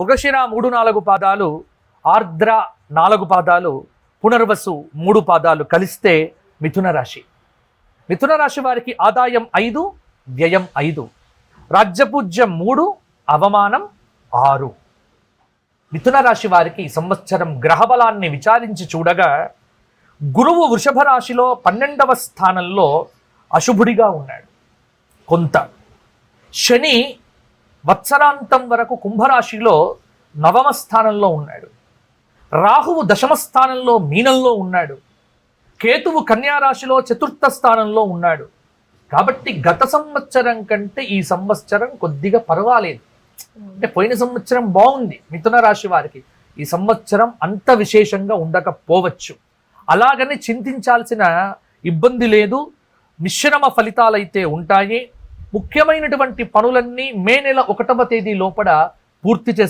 మృగశిర 3-4 పాదాలు, ఆర్ద్ర 4 పాదాలు, పునర్వసు 3 పాదాలు కలిస్తే మిథున రాశి. మిథున రాశి వారికి ఆదాయం 5, వ్యయం 5, రాజ్యపూజ్యం 3, అవమానం 6. మిథున రాశి వారికి ఈ సంవత్సరం గ్రహబలాన్ని విచారించి చూడగా గురువు వృషభ రాశిలో 12వ స్థానంలో అశుభుడిగా ఉన్నాడు. కొంత శని వత్సరాంతం వరకు కుంభరాశిలో 9వ స్థానంలో ఉన్నాడు. రాహువు 10వ స్థానంలో మీనంలో ఉన్నాడు. కేతువు కన్యారాశిలో 4థ స్థానంలో ఉన్నాడు. కాబట్టి గత సంవత్సరం కంటే ఈ సంవత్సరం కొద్దిగా పర్వాలేదు. అంటే పోయిన సంవత్సరం బాగుంది మిథున రాశి వారికి, ఈ సంవత్సరం అంత విశేషంగా ఉండకపోవచ్చు. అలాగని చింతించాల్సిన ఇబ్బంది లేదు. మిశ్రమ ఫలితాలైతే ఉంటాయి. ముఖ్యమైనటువంటి పనులన్నీ మే నెల 1వ తేదీ లోపల పూర్తి చేస్తారు.